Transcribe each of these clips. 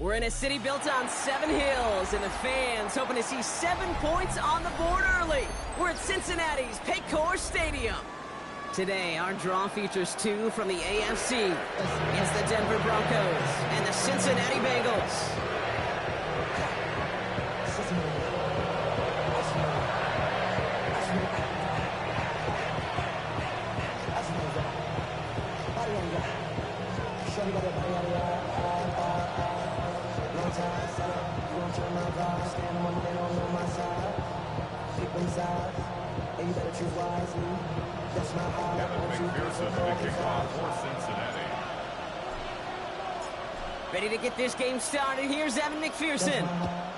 We're in a city built on 7 hills, and the fans hoping to see 7 points on the board early. We're at Cincinnati's Paycor Stadium. Today, our draw features 2 from the AFC against the Denver Broncos and the Cincinnati Bengals. Ready to get this game started. Here's Evan McPherson.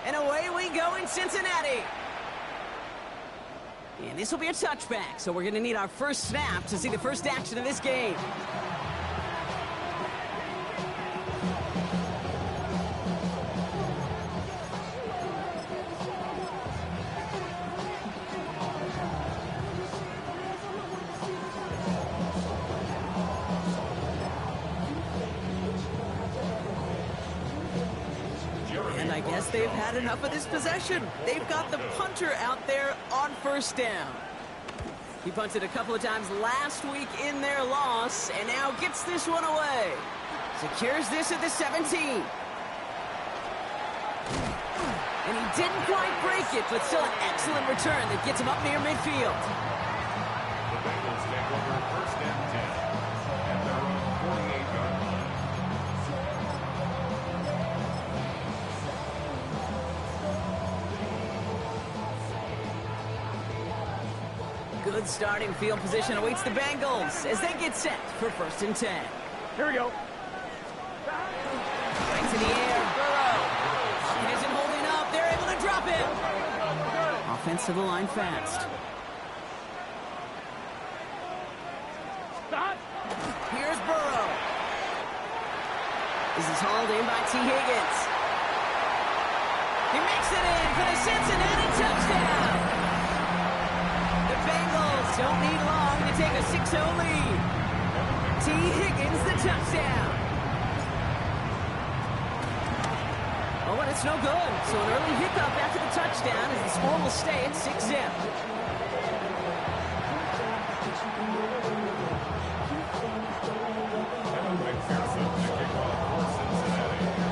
And away we go in Cincinnati. And this will be a touchback, so we're going to need our first snap to see the first action of this game. And I guess they've had enough of this possession. They've got the punter out there on first down. He punted a couple of times last week in their loss, and now gets this one away. Secures this at the 17. And he didn't quite break it, but still an excellent return that gets him up near midfield. The Bengals take over first and 10 at their own 48-yard line. Good starting field position awaits the Bengals as they get set for first and 10. Here we go. Right to the air, Burrow. Pocket isn't holding up. They're able to drop him. Offense to the line fast. Stop. Here's Burrow. This is hauled in by T. Higgins. He makes it in for the Cincinnati touchdown. The Bengals don't need long to take a 6-0 lead. T. Higgins, the touchdown. Oh, and it's no good. So an early hiccup after the touchdown as the score will stay at 6-0. McPherson to kick off for Cincinnati.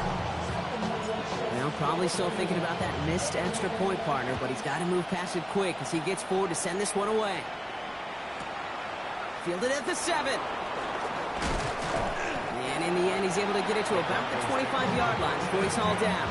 Well, probably still thinking about that missed extra point, partner, but he's got to move past it quick as he gets forward to send this one away. Fielded at the 7. And in the end, he's able to get it to about the 25-yard line before he's hauled down.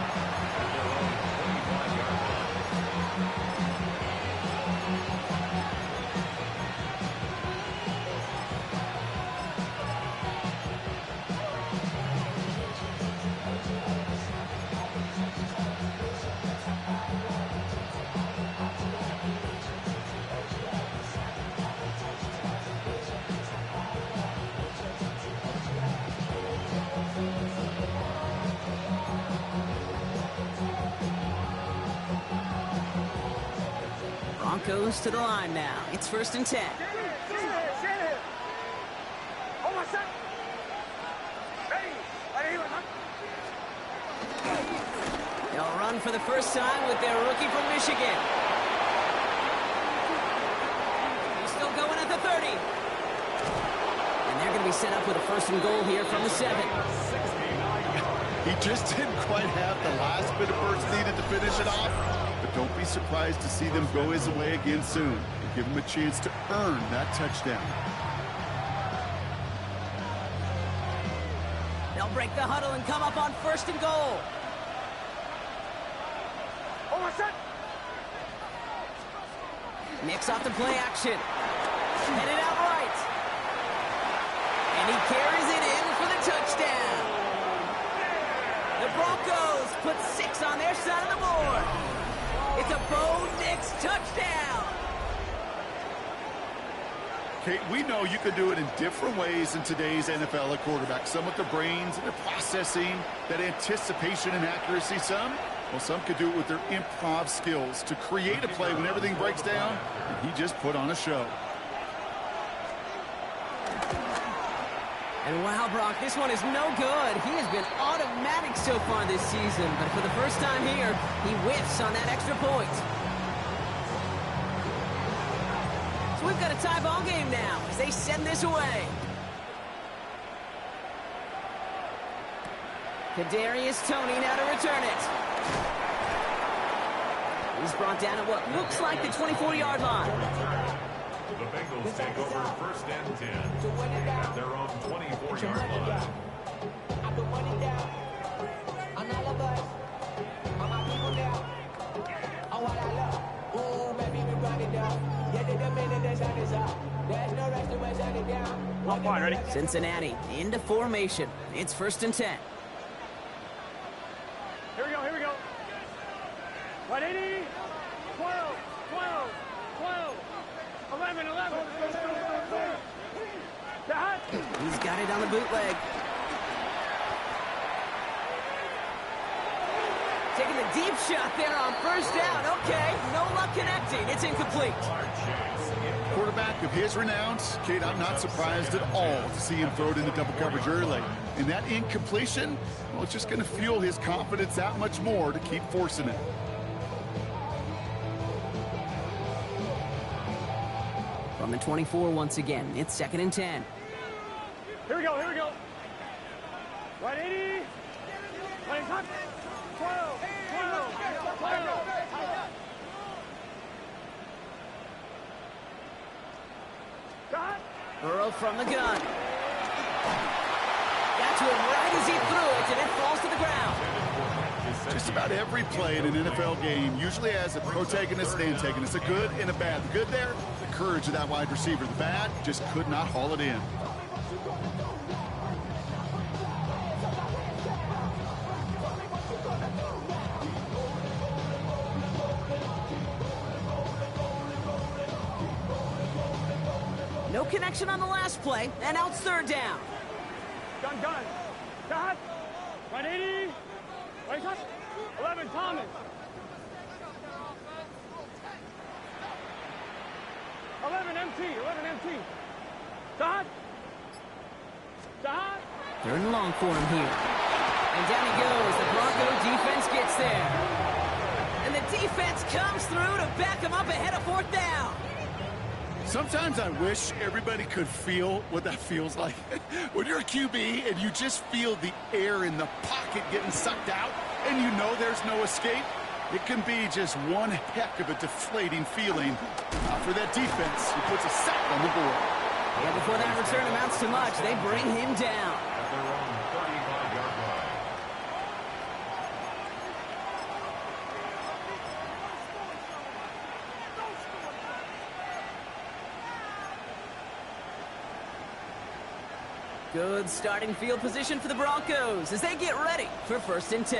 Broncos to the line now. It's first and 10. They'll run for the first time with their rookie from Michigan. He's still going at the 30. And they're going to be set up with a first and goal here from the 7. He just didn't quite have the last bit of burst needed to finish it off. But don't be surprised to see them go his way again soon and give him a chance to earn that touchdown. They'll break the huddle and come up on first and goal. Mix off the play action. Headed out right. And he carries it in for the touchdown. The Broncos put 6 on their side of the board. It's a Bo Nix touchdown. Kate, we know you can do it in different ways in today's NFL at quarterback. Some with their brains and their processing, that anticipation and accuracy. Some could do it with their improv skills to create a play when everything breaks down. And he just put on a show. And wow, Brock, this one is no good. He has been automatic so far this season, but for the first time here, he whiffs on that extra point. So we've got a tie ball game now as they send this away. Kadarius Toney now to return it. He's brought down at what looks like the 24-yard line. The Bengals take over first and 10 at their own 24-yard line. One point, ready? Cincinnati into formation. It's first and 10. Here we go, here we go. 180, 12, 12, 12, 11, 11. He's got it on the bootleg. Taking the deep shot there on first down. Okay, no luck connecting. It's incomplete. Quarterback of his renounce, Kate, I'm not surprised at all to see him throw it into double coverage early. And that incompletion, well, it's just going to fuel his confidence that much more to keep forcing it. From the 24 once again, it's second and 10. Here we go, here we go. 180, 12, 12, 12. Burrow from the gun. Got to him right as he threw it, and it falls to the ground. Just about every play in an NFL game usually has a protagonist and antagonist, a good and a bad. The good there, the courage of that wide receiver. The bad, just could not haul it in. No connection on the last play, and now it's third down. Gun. Dot. 180. Wait up. 11, Thomas. 11 MT. Dot. Third and long for him here. And down he goes. The Bronco defense gets there. And the defense comes through to back him up ahead of fourth down. Sometimes I wish everybody could feel what that feels like. When you're a QB and you just feel the air in the pocket getting sucked out and you know there's no escape, it can be just one heck of a deflating feeling. For that defense, he puts a sack on the board. Yeah, before that return amounts to much, they bring him down. At their own 35-yard line. Good starting field position for the Broncos as they get ready for first and 10.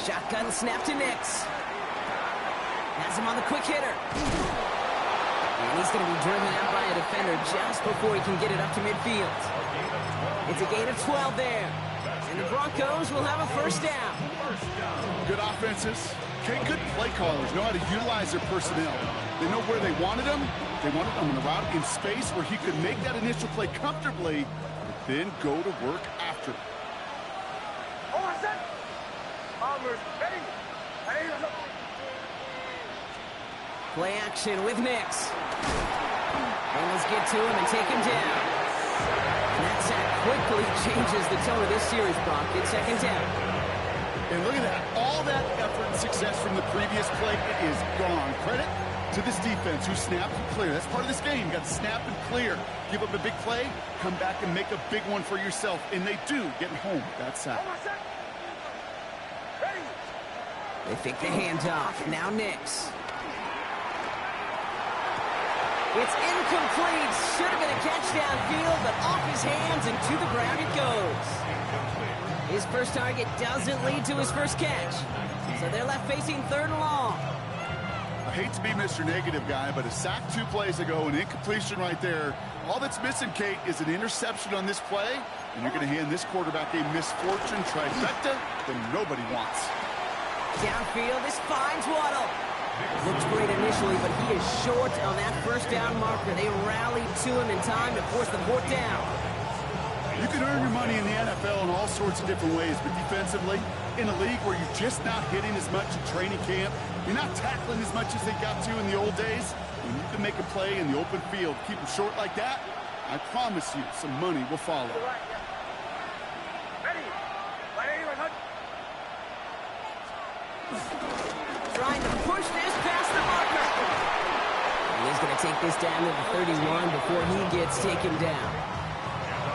Shotgun snap to Nix. Has him on the quick hitter. And he's going to be driven out by a defender just before he can get it up to midfield. It's a gain of 12 there. And the Broncos will have a first down. Good offenses. Okay, good play callers know how to utilize their personnel. They know where they wanted them. They wanted them on a route in space where he could make that initial play comfortably, but then go to work after. Play action with Nix. Bengals get to him and take him down. And that sack quickly changes the tone of this series, Brock. It's second down. And look at that. All that effort and success from the previous play, it is gone. Credit to this defense who snapped and cleared. That's part of this game. You got to snap and clear. Give up a big play, come back and make a big one for yourself. And they do, getting home with that sack. They fake the handoff. Now Nix. It's incomplete. Should have been a catch downfield, but off his hands and to the ground it goes. His first target doesn't lead to his first catch. So they're left facing third and long. I hate to be Mr. Negative guy, but a sack 2 plays ago, an incompletion right there. All that's missing, Kate, is an interception on this play, and you're going to hand this quarterback a misfortune trifecta that nobody wants. Downfield, this finds Waddle. Looks great initially, but he is short on that first down marker. They rallied to him in time to force the fourth down. You can earn your money in the NFL in all sorts of different ways, but defensively, in a league where you're just not hitting as much in training camp, you're not tackling as much as they got to in the old days, when you can make a play in the open field, keep them short like that, I promise you some money will follow. Trying to push this past the marker. And he's going to take this down to the 31 before he gets taken down.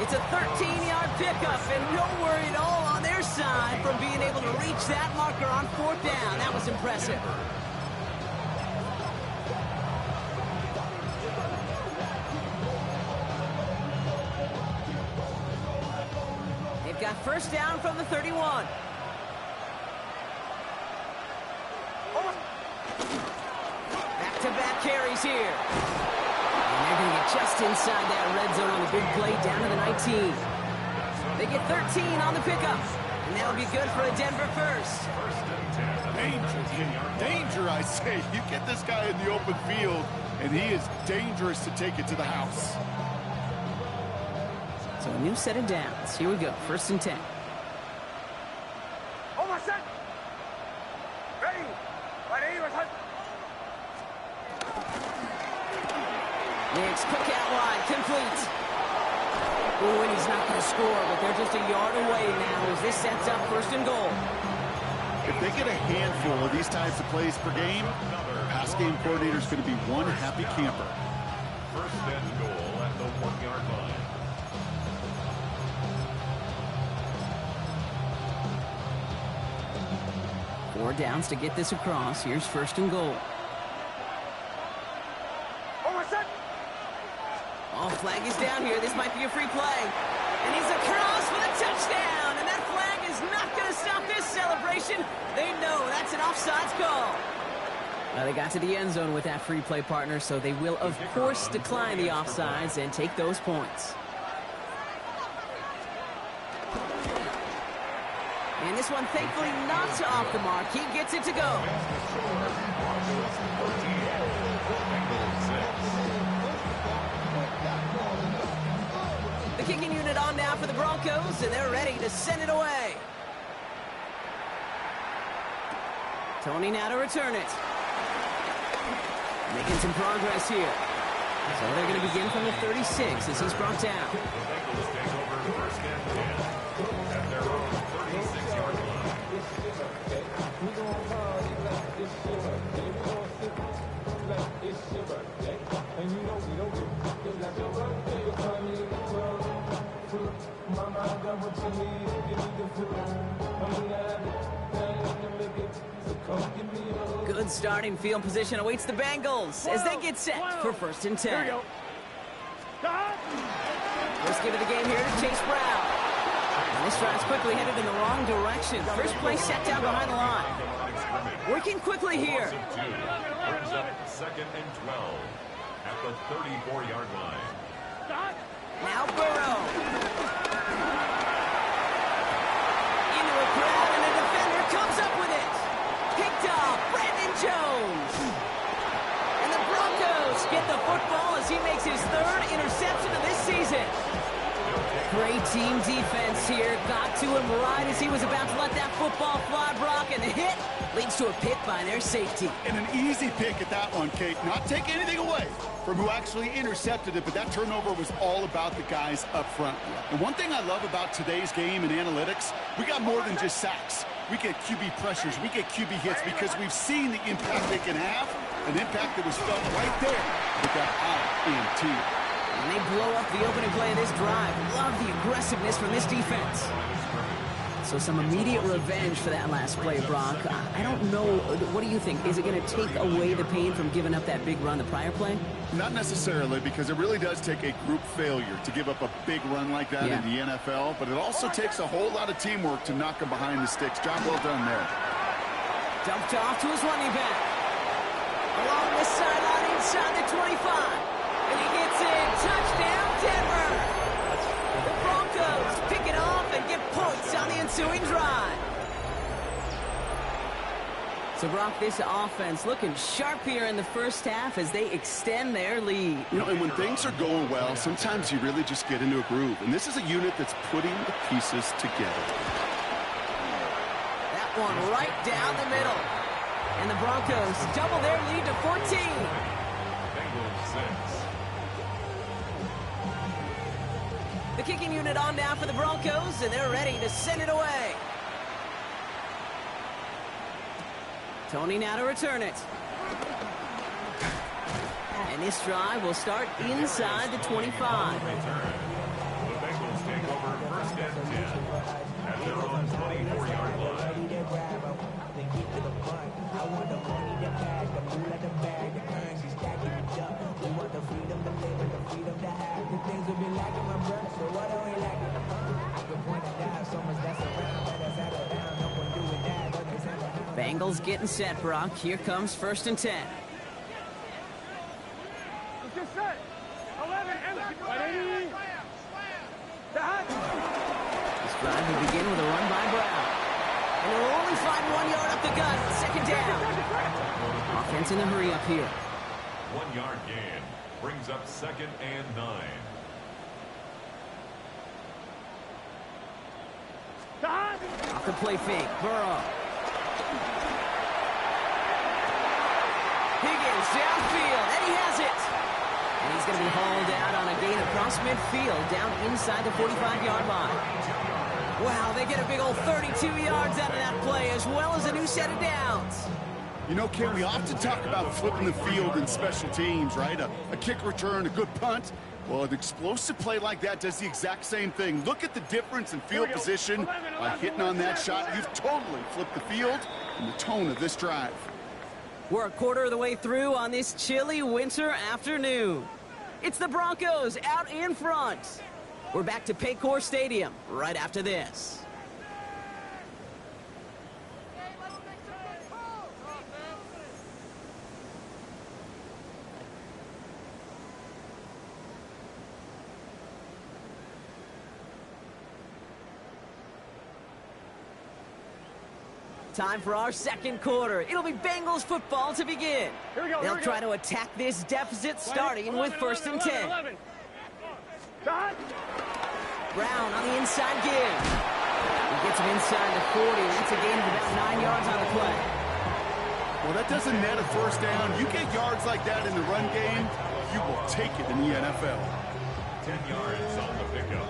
It's a 13-yard pickup, and no worry at all on their side from being able to reach that marker on fourth down. That was impressive. They've got first down from the 31. Back-to-back carries here. And they're going to get just inside that red zone on the big play down to the 19. They get 13 on the pickup. And that'll be good for a Denver first. Danger, I say. You get this guy in the open field, and he is dangerous to take it to the house. So a new set of downs. Here we go. First and 10. Almost set. Ready. Nix, quick out wide, complete. Ooh, and he's not going to score, but they're just a yard away now as this sets up first and goal. If they get a handful of these types of plays per game, pass game coordinator is going to be one happy camper. First and goal at the 1-yard line. Four downs to get this across. Here's first and goal. Oh, flag is down here. This might be a free play. And he's across for the touchdown. And that flag is not going to stop this celebration. They know that's an offsides call. They got to the end zone with that free play, partner, so they will, of course, decline the offsides and take those points. And this one, thankfully, not off the mark. He gets it to go. The kicking unit on now for the Broncos, and they're ready to send it away. Tony now to return it. Making some progress here. So they're going to begin from the 36 as he's brought down. The Bengals take over first and 10 at their own 36-yard line. Good starting field position awaits the Bengals as they get set for first and 10. Here we go. First give of the game here to Chase Brown. And this drive's quickly headed in the wrong direction. First play set down behind the line. Working quickly here. Brings up second and 12 at the 34-yard line. Now Burrow. Into a crowd, and a defender comes up with it. Picked off Brandon Jones. And the Broncos get the football as he makes his third interception of this season. Great team defense here. Got to him right as he was about to let that football fly, Brock, and the hit leads to a pick by their safety. And an easy pick at that one, Kate. Not take anything away from who actually intercepted it, but that turnover was all about the guys up front. And one thing I love about today's game and analytics, we got more than just sacks. We get QB pressures, we get QB hits because we've seen the impact they can have, an impact that was felt right there with that INT. And they blow up the opening play of this drive. Love the aggressiveness from this defense. So some immediate revenge for that last play, Brock. I don't know. What do you think? Is it going to take away the pain from giving up that big run the prior play? Not necessarily, because it really does take a group failure to give up a big run like that in the NFL. But it also takes a whole lot of teamwork to knock them behind the sticks. Job well done there. Dumped off to his running back. Along this sideline inside the 25. And he gets in. Touchdown, Denver. The Broncos pick it off and get points on the ensuing drive. So, Brock, this offense looking sharp here in the first half as they extend their lead. You know, and when things are going well, sometimes you really just get into a groove. And this is a unit that's putting the pieces together. That one right down the middle. And the Broncos double their lead to 14. Bengals 6. The kicking unit on now for the Broncos, and they're ready to send it away. Tony now to return it. And this drive will start inside the 25. The Bengals take over first and 10 at their own 24-yard line. Bengals getting set, Brock. Here comes first and 10. Just set. 11, empty. 180. This drive will begin with a run by Brown. And he'll only find 1 yard up the gut. Second down. Offense in a hurry up here. 1 yard gain brings up second and 9. Off the play fake. Burrow. Higgins downfield, and he has it. And he's going to be hauled out on a gain across midfield, down inside the 45-yard line. Wow, they get a big old 32 yards out of that play, as well as a new set of downs. You know, Ken, we often talk about flipping the field in special teams, right? A kick return, a good punt. Well, an explosive play like that does the exact same thing. Look at the difference in field position. By hitting on that shot, you've totally flipped the field and the tone of this drive. We're a quarter of the way through on this chilly winter afternoon. It's the Broncos out in front. We're back to Paycor Stadium right after this. Time for our second quarter. It'll be Bengals football to begin. They'll try to attack this deficit starting with first and 10. Brown on the inside give. He gets him inside the 40. That's a gain of about 9 yards on the play. Well, that doesn't net a first down. You get yards like that in the run game, you will take it in the NFL. 10 yards on the pickup.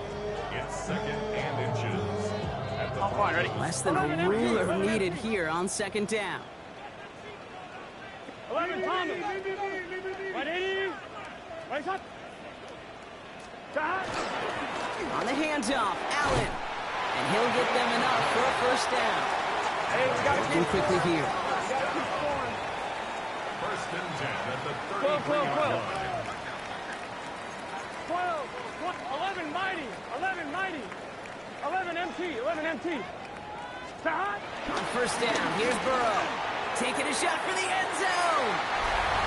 It's second and inches. Ready? Less than a ruler needed here on second down. 11, Thomas. 180. Right up. On the handoff, Allen. And he'll get them enough for a first down. Hey, we got to Working quickly here. First and 10 at the 33-yard line. 12, 11, mighty. 11, mighty. 11 MT, 11 MT. On first down, here's Burrow. Taking a shot for the end zone.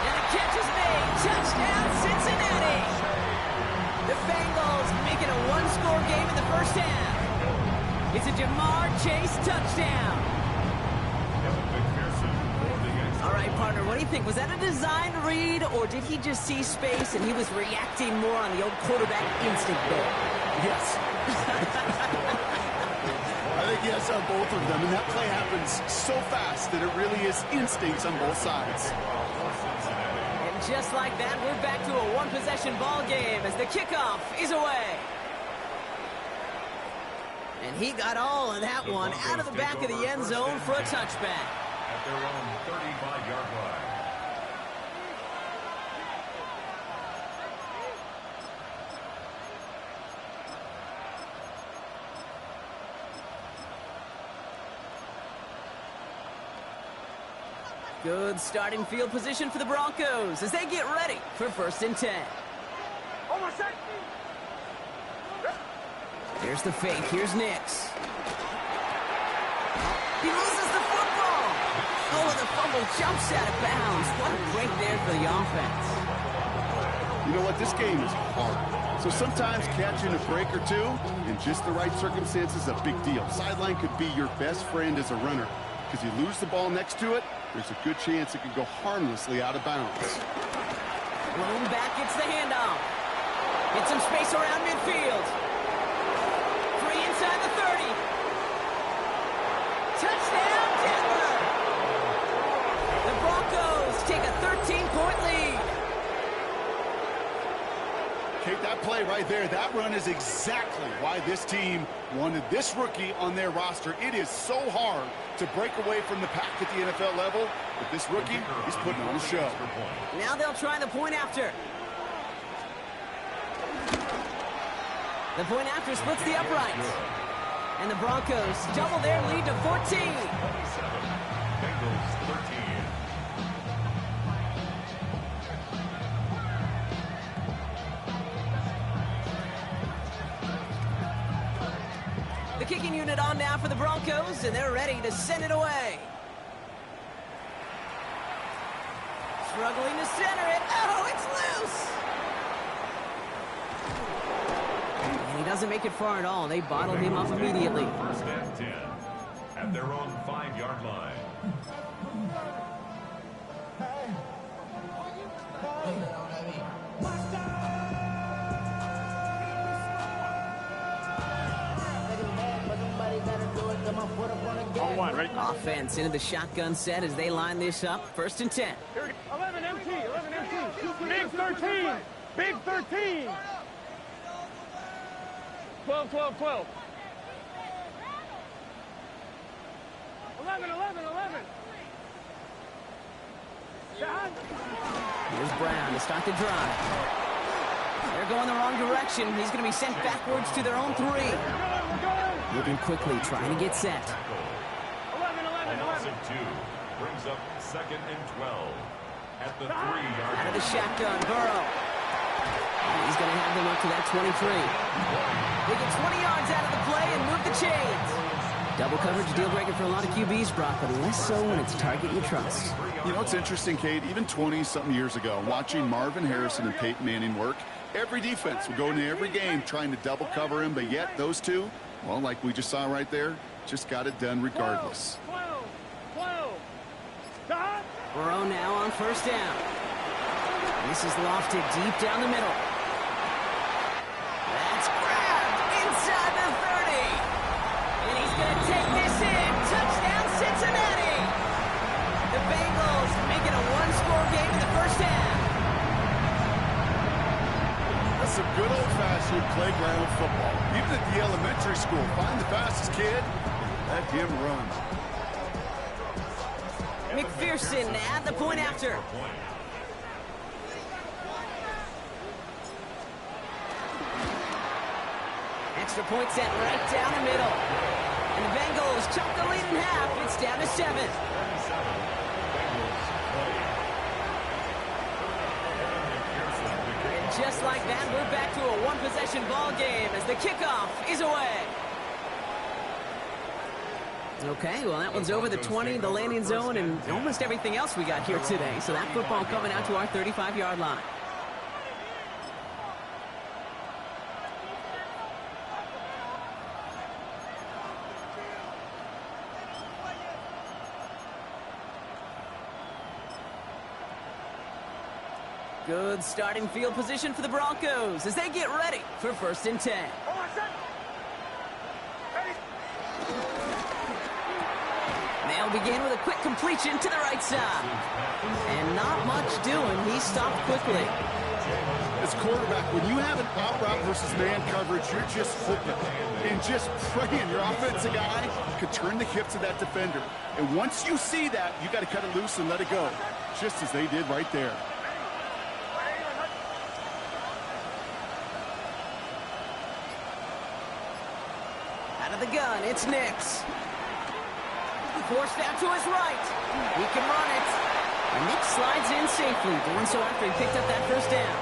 And the catch is made. Touchdown, Cincinnati. The Bengals make it a one-score game in the first half. It's a Jamar Chase touchdown. All right, partner, what do you think? Was that a design read, or did he just see space and he was reacting more on the old quarterback instinct there? Yes. I think yes on both of them, and that play happens so fast that it really is instincts on both sides. And just like that, we're back to a one-possession ball game as the kickoff is away. And he got all of that one out of the back of the end zone for a touchback. At their own 35-yard line. Good starting field position for the Broncos as they get ready for first and 10. Here's the fake. Here's Nix. He loses the football. Oh, and the fumble jumps out of bounds. What a break there for the offense. You know what? This game is hard. So sometimes catching a break or two in just the right circumstances is a big deal. Sideline could be your best friend as a runner. because you lose the ball next to it, there's a good chance it could go harmlessly out of bounds. Bloom back gets the handoff. Get some space around midfield. Free inside the 30. Touchdown, Denver! The Broncos take a 13-point lead. Kate, that play right there, that run is exactly why this team wanted this rookie on their roster. It is so hard to break away from the pack at the NFL level, but this rookie is putting on a show. Now they'll try the point after. The point after splits the uprights. And the Broncos double their lead to 14. 27, Bengals 13. The kicking unit on now for the Broncos, and they're ready to send it away. Struggling to center it. Oh, it's loose! And he doesn't make it far at all. They bottled him up immediately. First and 10 at their own 5-yard line. On one, ready? Offense into the shotgun set as they line this up. First and 10. 11 MT, 11 MT. Big 13, big 13. 12, 12, 12. 11, 11, 11. Shot. Here's Brown to start the drive. They're going the wrong direction. He's going to be sent backwards to their own 3. We're going. Moving quickly, trying to get set. 11, 11, Loss 11. of 2 brings up 2nd and 12 at the 3-yard Out of line. the shotgun, Burrow. And he's going to have them up to that 23. They get 20 yards out of the play and move the chains. Double coverage deal breaker for a lot of QBs, Brock, but less so when it's target you trust. You know, it's interesting, Kate, even 20-something years ago, watching Marvin Harrison and Peyton Manning work, every defense would go into every game trying to double cover him, but yet those two, well, like we just saw right there, just got it done regardless. 12, 12. Shot. Burrow now on first down. This is lofted deep down the middle. That's grabbed inside the 30. And he's going to take this in. Touchdown, Cincinnati. The Bengals make it a one-score game in the first half. That's some good old-fashioned playground football. Even at the elementary school, find the fastest kid, let him run. McPherson at the point after. Extra point set right down the middle. And the Bengals chop the lead in half. It's down to 7. And just like that, we're back to a one-possession ball game as the kickoff is away. Okay, well, that one's over the 20, the landing zone, and almost everything else we got here today. So that football coming out to our 35-yard line. Good starting field position for the Broncos as they get ready for first and 10. Hold on, set. Ready. They'll begin with a quick completion to the right side. And not much doing. He stopped quickly. As quarterback, when you have an out route versus man coverage, you're just hoping and just praying your offensive guy could turn the hips of that defender. And once you see that, you got to cut it loose and let it go, just as they did right there. Out of the gun, it's Nix. Forced out to his right. He can run it. And Nix slides in safely, doing so after he picked up that first down.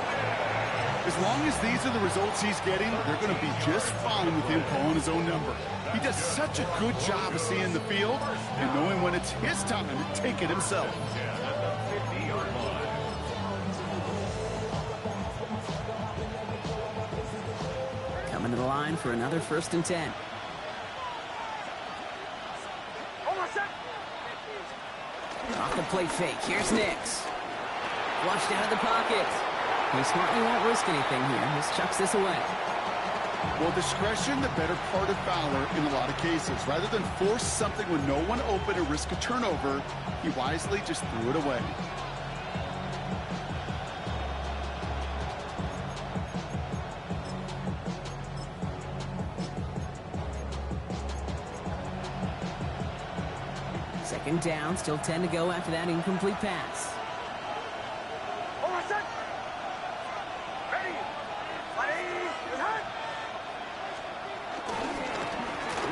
As long as these are the results he's getting, they're going to be just fine with him calling his own number. He does such a good job of seeing the field and knowing when it's his time to take it himself. Coming to the line for another first and 10. Hold on, set. play fake. Here's Nix. Flushed out of the pocket. He smartly won't risk anything here. Just chucks this away. Well, discretion, the better part of valor in a lot of cases. Rather than force something when no one open or risk a turnover, he wisely just threw it away. Second down, still 10 to go after that incomplete pass.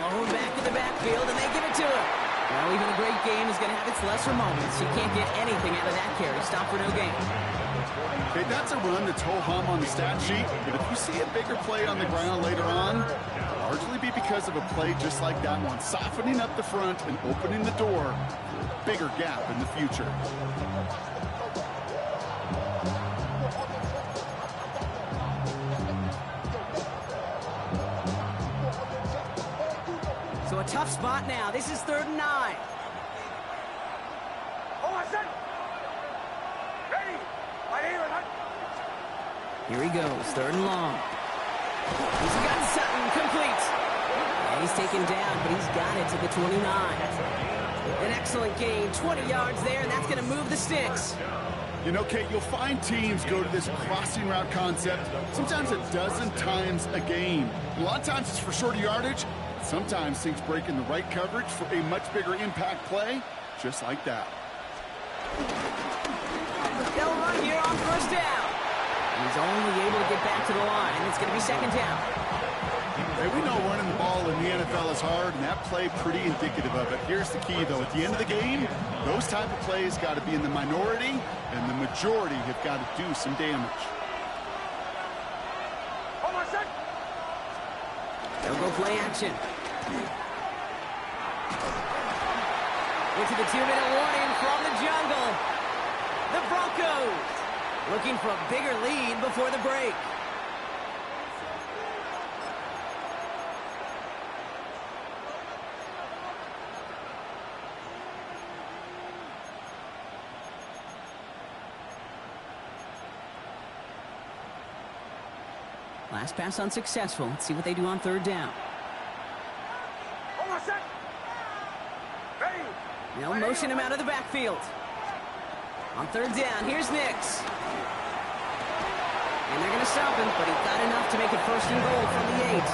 Low back in the backfield, and they give it to him. Well, even a great game is going to have its lesser moments. You can't get anything out of that carry. Stop for no gain. Okay, that's a run that's ho-hum on the stat sheet, but if you see a bigger play on the ground later on, it'll largely be because of a play just like that one, softening up the front and opening the door for a bigger gap in the future. So a tough spot now. This is 3rd and 9. Here he goes, 3rd and long. He's got Sutton, complete. And he's taken down, but he's got it to the 29. An excellent gain, 20 yards there, and that's going to move the sticks. You know, Kate, you'll find teams go to this crossing route concept sometimes a dozen times a game. A lot of times it's for shorter yardage. Sometimes things break in the right coverage for a much bigger impact play, just like that. They'll run here on 1st down. He's only able to get back to the line. It's going to be 2nd down. Hey, we know running the ball in the NFL is hard, and that play pretty indicative of it. Here's the key, though. At the end of the game, those type of plays got to be in the minority, and the majority have got to do some damage. They'll go play action. Into the 2-minute warning from the jungle. The Broncos looking for a bigger lead before the break. Last pass unsuccessful. Let's see what they do on 3rd down. They'll motion him out of the backfield. On 3rd down, here's Nix. And they're going to stop him, but he got enough to make it 1st and goal from the 8.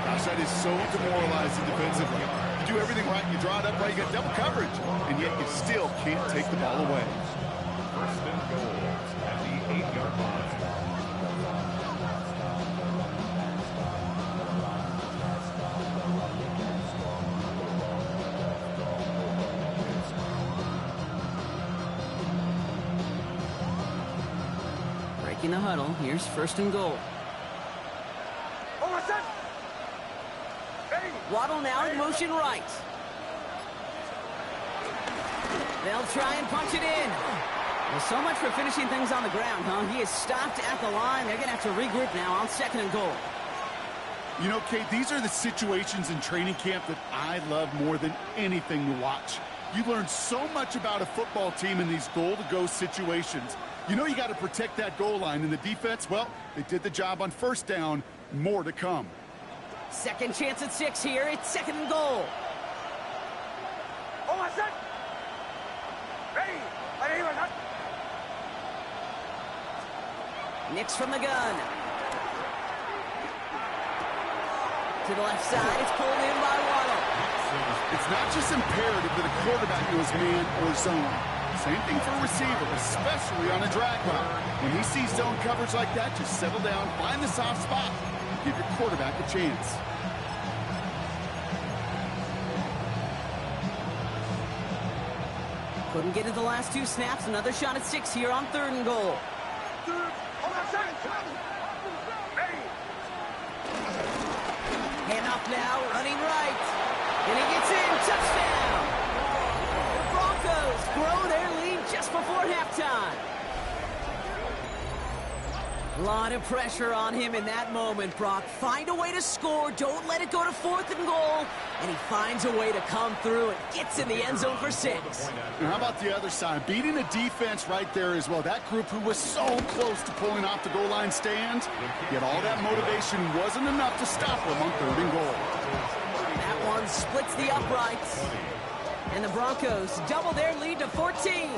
Gosh, that is so demoralizing defensively. You do everything right, you draw it up right, you got double coverage, and yet you still can't take the ball away. 1st and goal at the 8-yard line. In the huddle, here's 1st and goal. Waddle now in motion right. They'll try and punch it in. Well, so much for finishing things on the ground, huh? He is stopped at the line. They're going to have to regroup now on 2nd and goal. You know, Kate, these are the situations in training camp that I love more than anything to watch. You learn so much about a football team in these goal-to-go situations. You know you got to protect that goal line, and the defense, well, they did the job on 1st down. More to come. Second chance at 6 here. It's 2nd and goal. Nix from the gun. To the left side, it's pulled in by Waddle. It's not just imperative that a quarterback knows man or zone. Same thing for a receiver, especially on a drag route. When he sees zone coverage like that, just settle down, find the soft spot, and give your quarterback a chance. Couldn't get it the last 2 snaps. Another shot at 6 here on 3rd and goal. Hand off now, running right. And he gets in, touchdown! The Broncos grow their lead just before halftime. A lot of pressure on him in that moment, Brock. Find a way to score. Don't let it go to 4th and goal. And he finds a way to come through and gets in the end zone for 6. And how about the other side? Beating the defense right there as well. That group who was so close to pulling off the goal line stand, yet all that motivation wasn't enough to stop them on 3rd and goal. That one splits the uprights. And the Broncos double their lead to 14.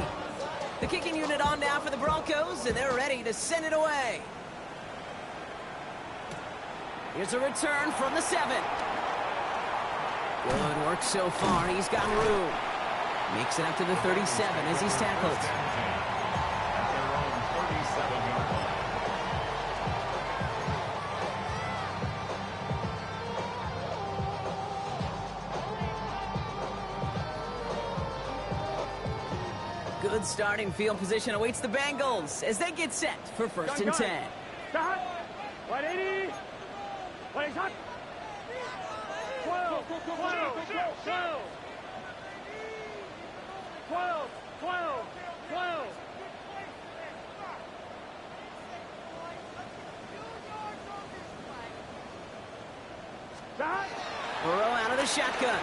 The kicking unit on now for the Broncos, and they're ready to send it away. Here's a return from the 7. Good work so far. He's got room. Makes it up to the 37 as he's tackled. Good starting field position awaits the Bengals as they get set for 1st and 10. Start. 180. 20 shot. 12. Burrow out of the shotgun.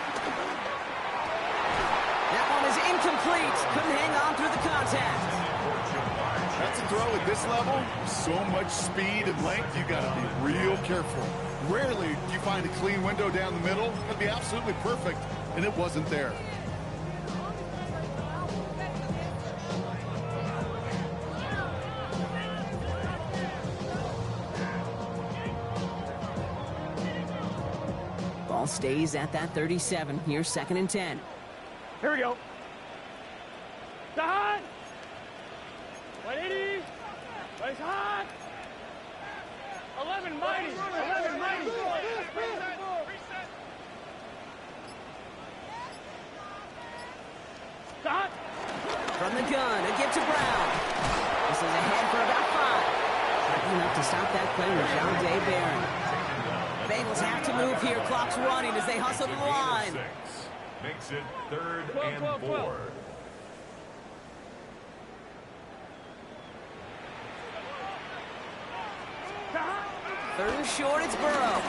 That one is incomplete. Couldn't hang on through the contact. That's a throw at this level. So much speed and length, you got to be real careful. Rarely do you find a clean window down the middle. It'd be absolutely perfect, and it wasn't there. Ball stays at that 37. Here's 2nd and 10. Here we go. Start. 180. 20 shot. 11 mighty. 11 mighty. Start. From the gun, a give to Brown. This is ahead for about 5. Not enough to stop that play with John Day Barron. Bengals have to move here. Clock's running as they hustle to the line. Makes it 3rd and 4. Third and short, it's Burrow.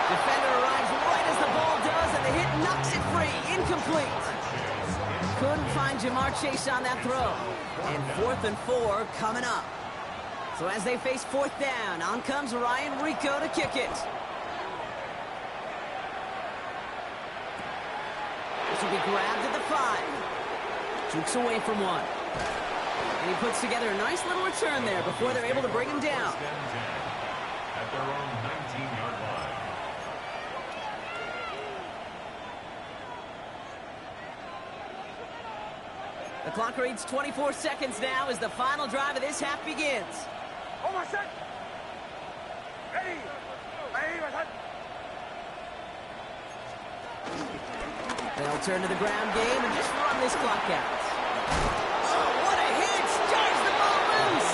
Defender arrives right as the ball does, and the hit knocks it free. Incomplete. Couldn't find Jamar Chase on that throw. And 4th and 4 coming up. So as they face 4th down, on comes Ryan Rico to kick it. This will be grabbed at the 5. Jukes away from one. And he puts together a nice little return there before they're able to bring him down. At their own 19-yard line. The clock reads 24 seconds now as the final drive of this half begins. Oh, my son. Ready. Ready, my son. They'll turn to the ground game and just run this clock out. Oh, what a hit! Drives the ball loose!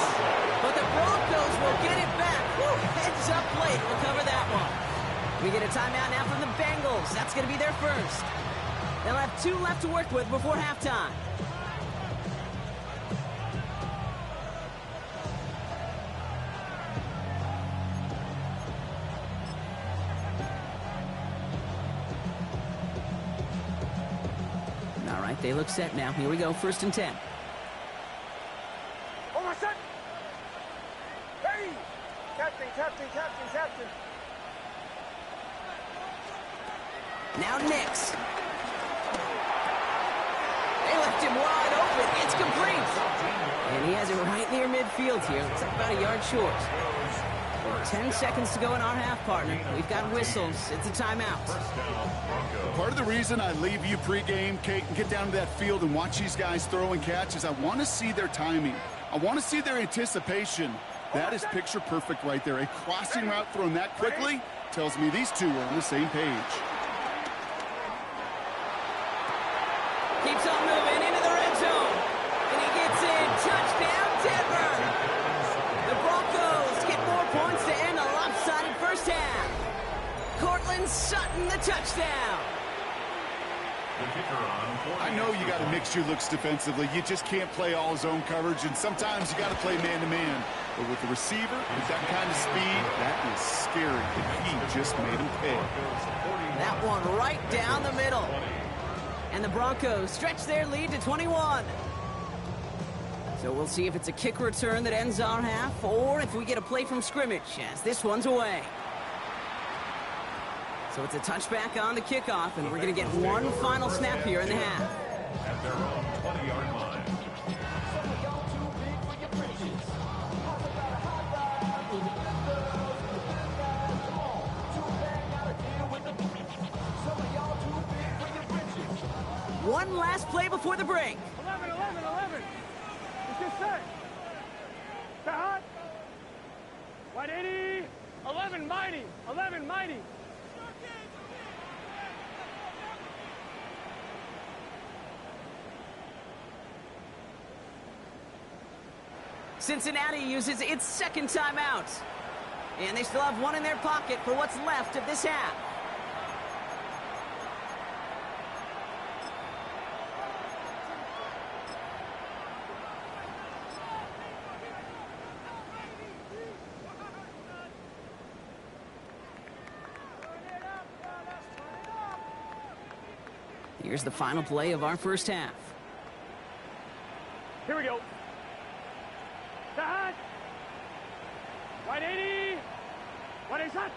But the Broncos will get it back. Woo, heads up play to recover that one. We get a timeout now from the Bengals. That's going to be their first. They'll have 2 left to work with before halftime. All right, they look set now. Here we go, 1st and 10. Oh, my son. Ready. Captain, captain, captain, captain. Now Nix. They left him wide open. It's complete. And he has it right near midfield here. It's about a yard short. 10 seconds to go in our half, partner. We've got whistles. It's a timeout. Part of the reason I leave you pregame, Kate, and get down to that field and watch these guys throw and catch is I want to see their timing. I want to see their anticipation. That is picture perfect right there. A crossing route thrown that quickly tells me these two are on the same page. Keeps on moving into the red zone. And he gets in. Touchdown, Denver. The Broncos get more points to end a lopsided first half. Cortland Sutton, the touchdown. The kicker on 4. I know you got to mix your looks defensively. You just can't play all zone coverage, and sometimes you got to play man-to-man. But with the receiver, with that kind of speed, that is scary. And he just made him pay. That one right down the middle. And the Broncos stretch their lead to 21. So we'll see if it's a kick return that ends our half, or if we get a play from scrimmage, as this one's away. So it's a touchback on the kickoff, and we're going to get one final snap here in the half. At their own 20-yard line. One last play before the break. 11, 11, 11. It's just set. The hot. 180. 11 mighty. 11 mighty. Cincinnati uses its second timeout. And they still have one in their pocket for what's left of this half. Here's the final play of our first half. Here we go. The hot. 180. What is that?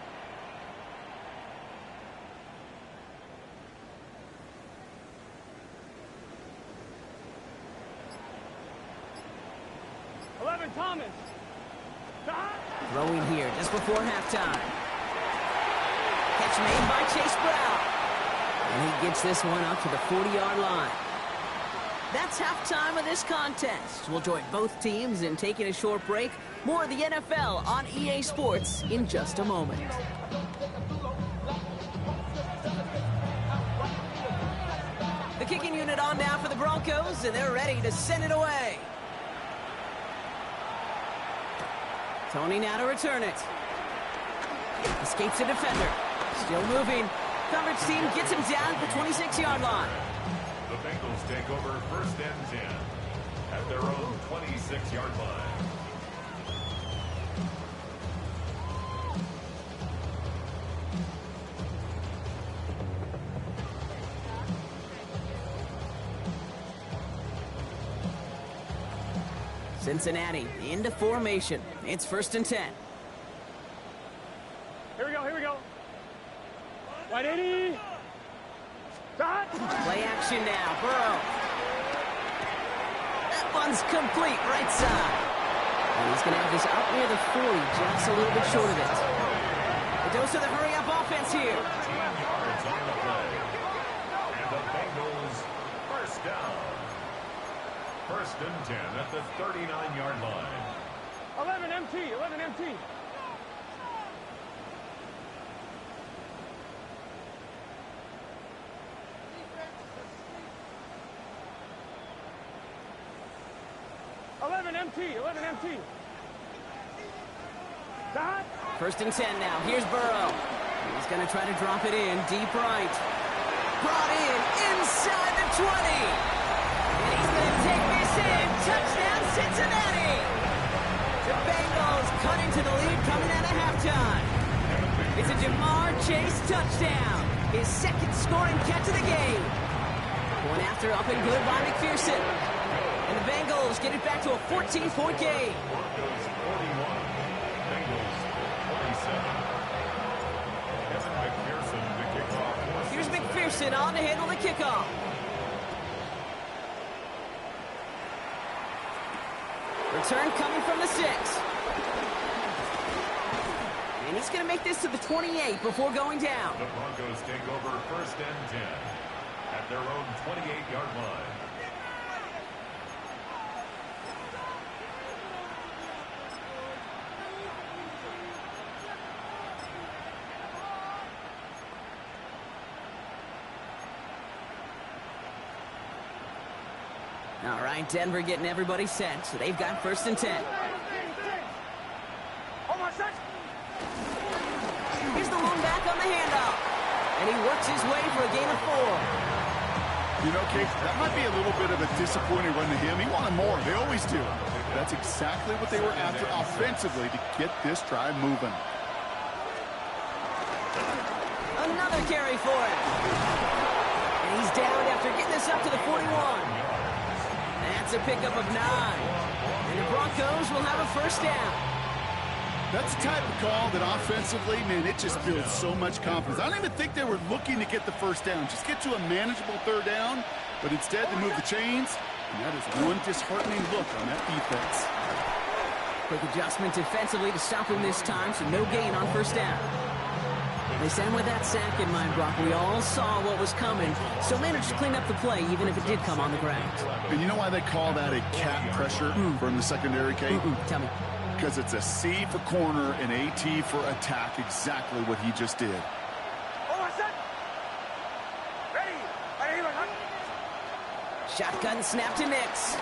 Thomas. The hot. Throwing here just before halftime. Catch made by Chase Brown. And he gets this one up to the 40-yard line. That's halftime of this contest. We'll join both teams in taking a short break. More of the NFL on EA Sports in just a moment. The kicking unit on now for the Broncos, and they're ready to send it away. Tony now to return it. Escapes a defender. Still moving. Coverage team gets him down at the 26-yard line. The Bengals take over first and 10 at their own 26-yard line. Cincinnati into formation. It's first and 10. Here we go, here we go. 180. Dot. Play action now. Burrow. That one's complete right side. And he's going to have this up near the 40, just a little bit short of it. A dose of the hurry-up offense here. 15 yards on the play. And the Bengals first down. First and 10 at the 39-yard line. 11 MT, 11 MT. Dot. First and 10 now. Here's Burrow. He's going to try to drop it in deep right. Brought in inside the 20. And he's going to take this in. Touchdown, Cincinnati. The Bengals cut into the lead coming out of halftime. It's a Jamar Chase touchdown. His second scoring catch of the game. One after up and good by McPherson. And the Bengals get it back to a 14-point game. Broncos 41, Bengals 47. Kevin McPherson to kick off. Here's McPherson on to handle the kickoff. Return coming from the 6. And he's going to make this to the 28 before going down. The Broncos take over first and 10 at their own 28-yard line. All right, Denver getting everybody set. So they've got first and 10. Here's the lone back on the handoff. And he works his way for a gain of 4. You know, Kate, that might be a little bit of a disappointing run to him. He wanted more. They always do. That's exactly what they were after offensively to get this drive moving. Another carry for him. And he's down after getting this up to the 41. That's a pickup of 9. And the Broncos will have a first down. That's the type of call that offensively, man, it just builds so much confidence. I don't even think they were looking to get the first down. Just get to a manageable third down, but instead they move the chains, and that is one disheartening look on that defense. Quick adjustment defensively to stop him this time, so no gain on first down. They send with that sack in mind, Brock. We all saw what was coming, so managed to clean up the play, even if it did come on the ground. And you know why they call that a cat pressure from the secondary, Kate? Tell me. Because it's a C for corner and AT for attack, exactly what he just did. Shotgun snap to Nix.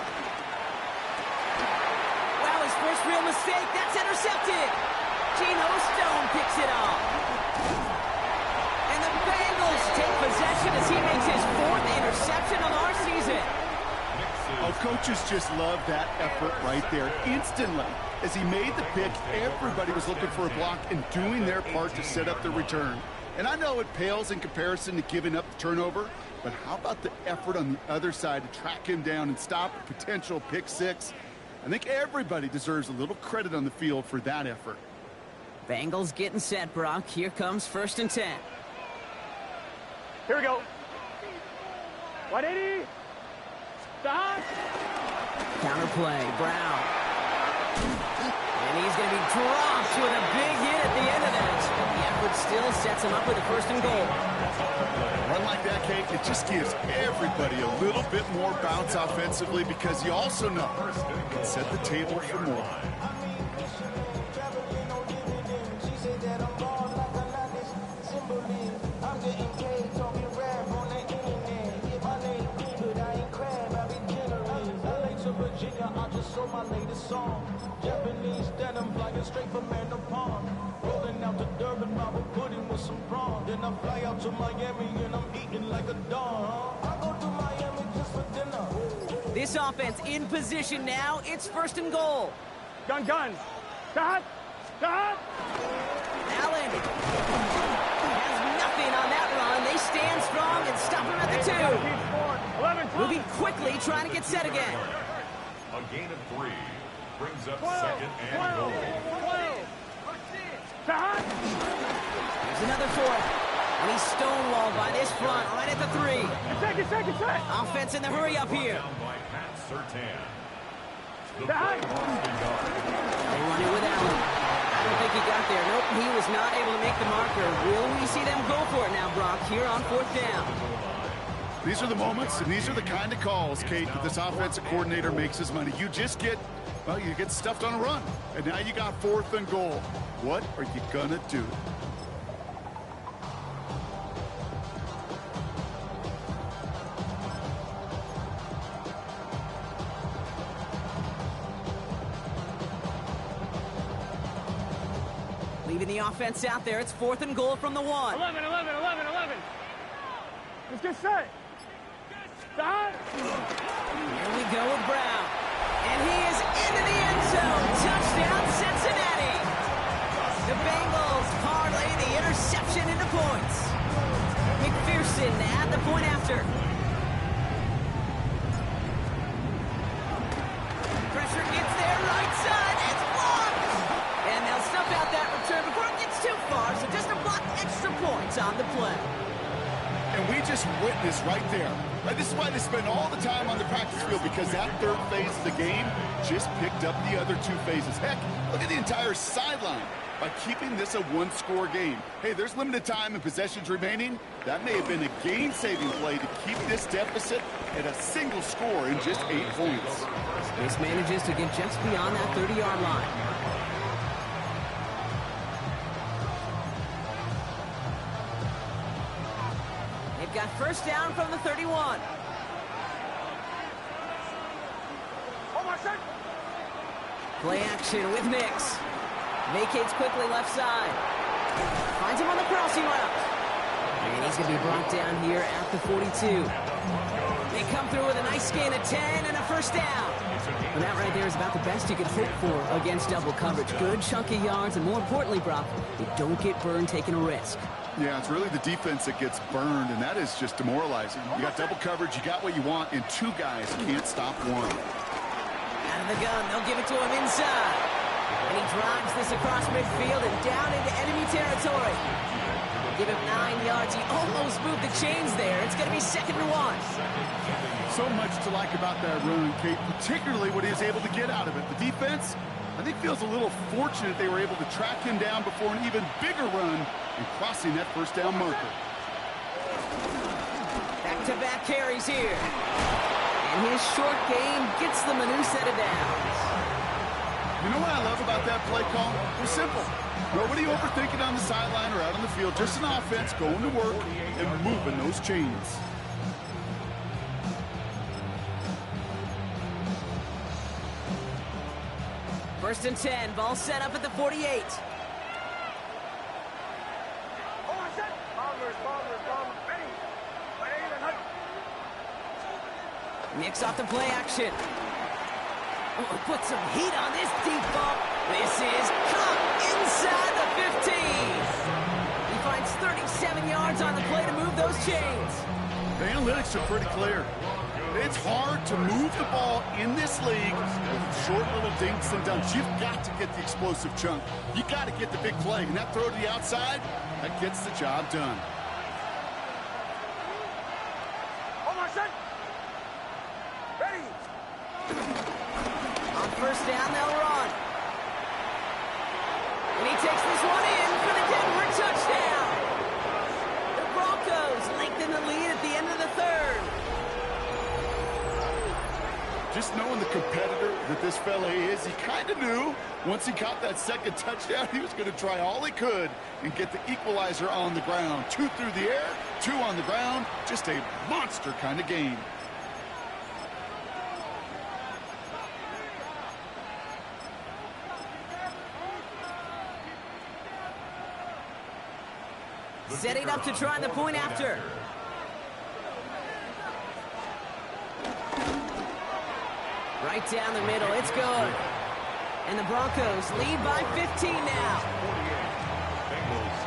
Wow, his first real mistake. That's intercepted. Geno Stone picks it off. And the Bengals take possession as he makes his 4th interception of our season. Oh, coaches just love that effort right there. Instantly, as he made the pick, everybody was looking for a block and doing their part to set up the return. And I know it pales in comparison to giving up the turnover, but how about the effort on the other side to track him down and stop a potential pick 6? I think everybody deserves a little credit on the field for that effort. Bengals getting set, Brock. Here comes 1st and 10. Here we go. 180. Stop. Counterplay, Brown. And he's going to be dropped with a big hit at the end of that. The effort still sets him up with a 1st and goal. A run like that, Kate, it just gives everybody a little bit more bounce offensively because you also know it can set the table for more. My latest song, Japanese denim flying straight from Manapon, rolling out to Durban, Bible pudding with some prawn. Then I fly out to Miami and I'm eating like a dog. I go to Miami just for dinner. This offense in position now. It's 1st and goal. Gun. Stop. Allen has nothing on that run. They stand strong and stop him at the 2. Moving quickly, trying to get set again. A gain of 3 brings up 12, 2nd and goal. 12. There's another 4th. And he's stonewalled by this front right at the 3. Second. Offense in the hurry up here. Down by Pat Surtain. The Back. They run it with Allen. I don't think he got there. Nope, he was not able to make the marker. Will we see them go for it now, Brock, here on 4th down? These are the moments, and these are the kind of calls, Kate, that this offensive coordinator makes his money. You just get, well, you get stuffed on a run, and now you got 4th and goal. What are you going to do? Leaving the offense out there. It's 4th and goal from the 1. 11. Let's get set. Stop. Here we go with Brown. And he is into the end zone. Touchdown, Cincinnati. The Bengals parlay the interception into points. McPherson at the point after. Pressure gets there, right side. It's blocked. And they'll snuff out that return before it gets too far. So just a block, extra points on the play. And we just witnessed right there. This is why they spend all the time on the practice field, because that 3rd phase of the game just picked up the other 2 phases. Heck, look at the entire sideline by keeping this a 1-score game. Hey, there's limited time and possessions remaining. That may have been a game-saving play to keep this deficit at a single score in just 8 points. This manages to get just beyond that 30-yard line. Got 1st down from the 31. Play action with Nix. Vacates quickly left side. Finds him on the crossing route. And he's going to be brought down here at the 42. They come through with a nice gain of 10 and a first down. And that right there is about the best you could hope for against double coverage. Good chunky yards, and more importantly, Brock, they don't get burned taking a risk. Yeah, it's really the defense that gets burned, and that is just demoralizing. You got double coverage, you got what you want, and two guys can't stop one. Out of the gun, they'll give it to him inside. And he drives this across midfield and down into enemy territory. Give him 9 yards. He almost moved the chains there. It's going to be 2nd and 1. So much to like about that run, Kate, particularly what he was able to get out of it. The defense, I think, feels a little fortunate they were able to track him down before an even bigger run and crossing that first down marker. Back-to-back carries here. And his short game gets them a new set of downs. You know what I love about that play call? It was simple. Nobody overthinking on the sideline or out on the field. Just an offense going to work and moving those chains. First and 10. Ball set up at the 48. Mix off the play action. Oh, put some heat on this deep ball. This is caught inside the 15. He finds 37 yards on the play to move those chains. The analytics are pretty clear. It's hard to move the ball in this league with short little dinks and dunks. You've got to get the explosive chunk. You got to get the big play. And that throw to the outside, that gets the job done. First down, they'll run. And he takes this one in for the Denver touchdown. The Broncos lengthen the lead at the end of the 3rd. Just knowing the competitor that this fella is, he kind of knew once he got that 2nd touchdown, he was going to try all he could and get the equalizer on the ground. 2 through the air, 2 on the ground. Just a monster kind of game. Setting up to try the point after. Right down the middle. It's good. And the Broncos lead by 15 now. Bengals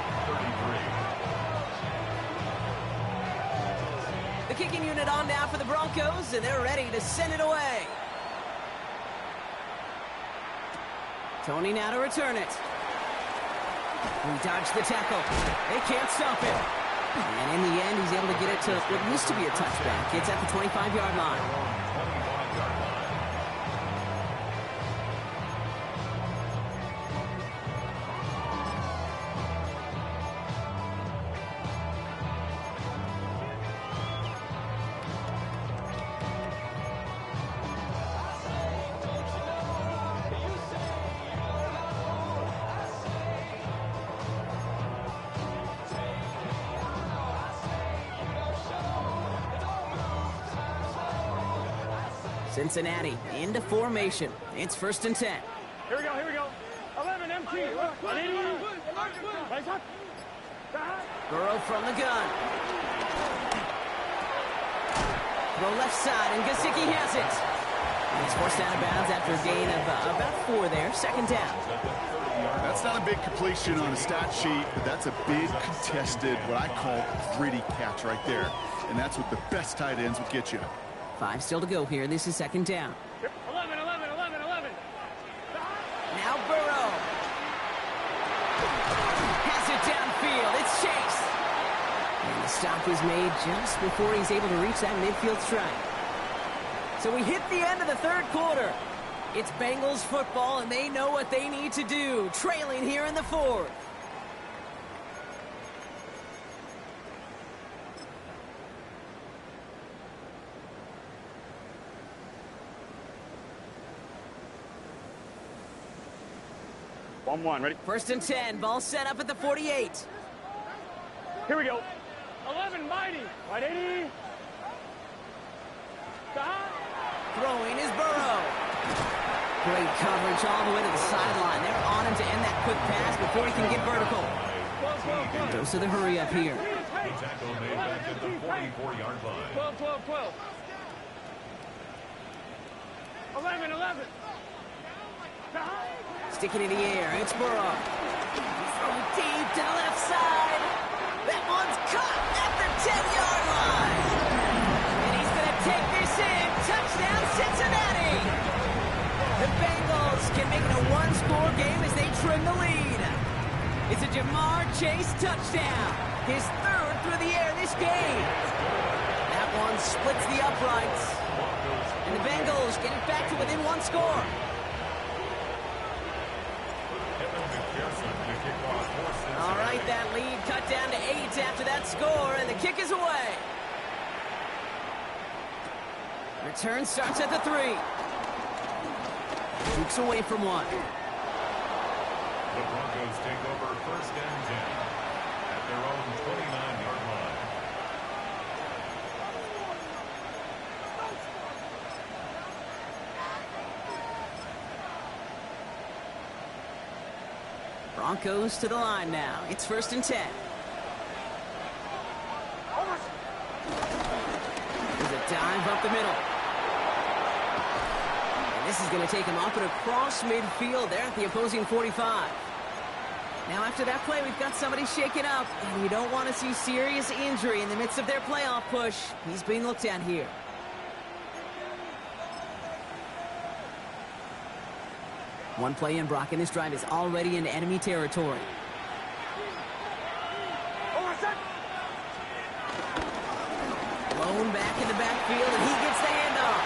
33. The kicking unit on now for the Broncos, and they're ready to send it away. Tony now to return it. He dodged the tackle. They can't stop him. And in the end, he's able to get it to what used to be a touchback. It's at the 25-yard line. Cincinnati into formation. It's 1st and 10. Here we go. 11 empty. Burrow from the gun. Throw left side, and Gesicki has it. And it's forced out of bounds after a gain of about 4 there. 2nd down. That's not a big completion on a stat sheet, but that's a big contested, what I call gritty catch right there. And that's what the best tight ends will get you. 5 still to go here. This is 2nd down. 11. Now Burrow. Has it downfield. It's Chase. And the stop is made just before he's able to reach that midfield strike. So we hit the end of the 3rd quarter. It's Bengals football, and they know what they need to do. Trailing here in the 4th. One, ready? 1st and 10. Ball set up at the 48. Here we go. 11, mighty. Right 80. Throwing is Burrow. Great coverage all the way to the sideline. They're on him to end that quick pass before he can get vertical. Goes to the hurry up here. The tackle made back at the 44-yard line. 12. 11. Stick it in the air. It's Burrow. Throw deep to the left side. That one's caught at the 10-yard line. And he's going to take this in. Touchdown, Cincinnati. The Bengals can make it a one-score game as they trim the lead. It's a Jamar Chase touchdown. His third through the air this game. That one splits the uprights. And the Bengals get it back to within one score. All right, that lead cut down to 8 after that score, and the kick is away. Return starts at the 3. Dukes away from 1. The Broncos take over 1st and 10 at their own 29-yard line. Broncos to the line now. It's 1st and 10. There's a dive up the middle. And this is going to take him up and across midfield there at the opposing 45. Now after that play, we've got somebody shaken up, and you don't want to see serious injury in the midst of their playoff push. He's being looked at here. One play in, Brock, and this drive is already into enemy territory. Blown back in the backfield, and he gets the handoff.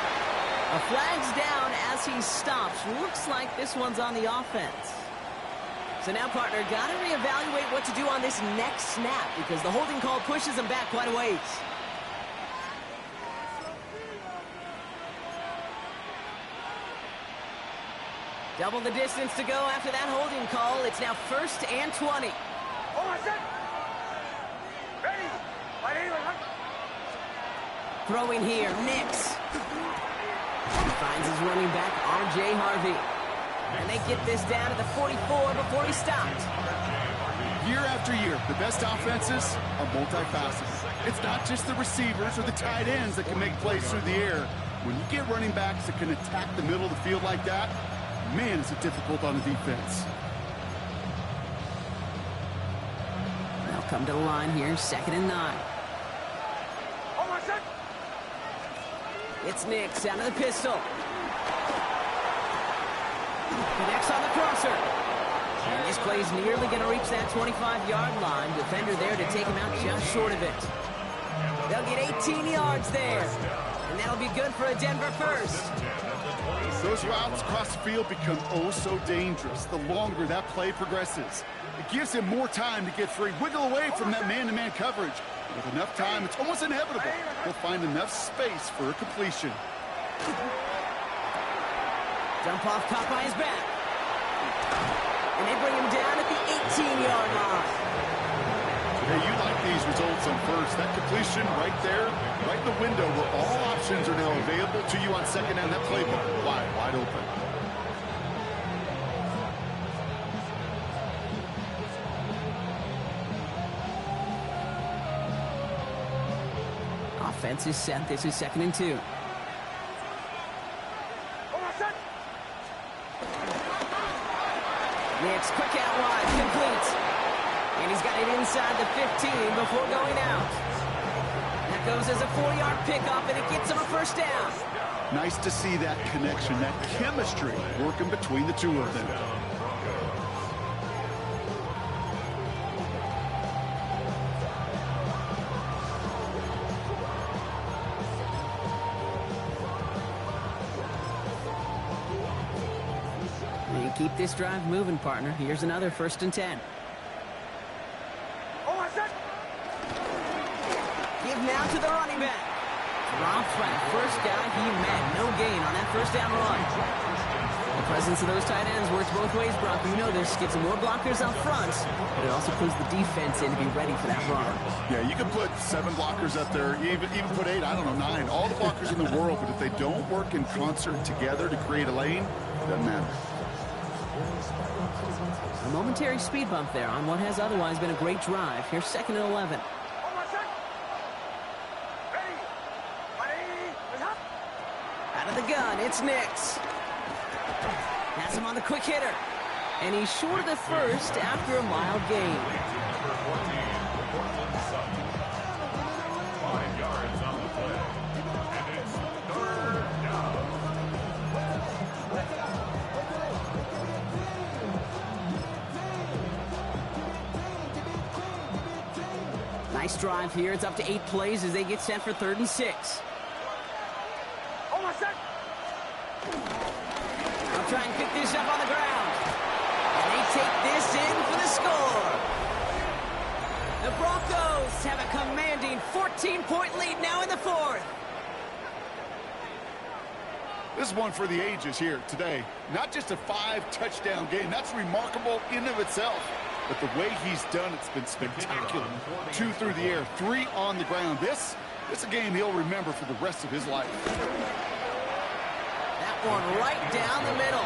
A flag's down as he stops. Looks like this one's on the offense. So now, partner, got to reevaluate what to do on this next snap because the holding call pushes him back quite a ways. Double the distance to go after that holding call. It's now 1st and 20. Throwing here, Nix. He finds his running back, R.J. Harvey. And they get this down to the 44 before he stopped. Year after year, the best offenses are multifaceted. It's not just the receivers or the tight ends that can make plays through the air. When you get running backs that can attack the middle of the field like that, man, is it difficult on the defense. They'll come to the line here, 2nd and 9. It's Nix out of the pistol. Connects on the crosser. And this play is nearly going to reach that 25-yard line. Defender there to take him out just short of it. They'll get 18 yards there. And that'll be good for a Denver first. Those routes across the field become oh so dangerous the longer that play progresses. It gives him more time to get free, wiggle away from that man-to-man coverage. With enough time, it's almost inevitable. He'll find enough space for a completion. Dump off caught by his back. And they bring him down at the 18-yard line. Hey, you like these results on first. That completion right there, right in the window where all options are now available to you on 2nd down. That playbook wide open. Offense is set. This is 2nd and 2. Nix, quick out wide, complete. And he's got it inside the 15 before going out. That goes as a 4-yard pickup, and it gets him a 1st down. Nice to see that connection, that chemistry working between the two of them. Keep this drive moving, partner. Here's another 1st and 10. Give now to the running back. Dropped by the first guy he met. No gain on that 1st down run. The presence of those tight ends works both ways, Brock. You know this. Gets more blockers up front, but it also puts the defense in to be ready for that run. Yeah, you can put 7 blockers up there, even put 8, I don't know, 9. All the blockers in the world, but if they don't work in concert together to create a lane, it doesn't matter. A momentary speed bump there on what has otherwise been a great drive. Here's 2nd and 11. Out of the gun, it's It's Nix. Has him on the quick hitter. And he's short of the first after a mile gain. Number 14, Portland Sutton. 5 yards on the play. And it's 3rd down. Nice drive here. It's up to 8 plays as they get set for 3rd and 6. Oh, my set. They'll try and pick this up on the ground. And they take this in for the score. The Broncos have a commanding 14-point lead now in the 4th. This is one for the ages here today. Not just a 5-touchdown game. That's remarkable in and of itself. But the way he's done it's been spectacular. 2 through the air, 3 on the ground. This is a game he'll remember for the rest of his life. That one right down the middle.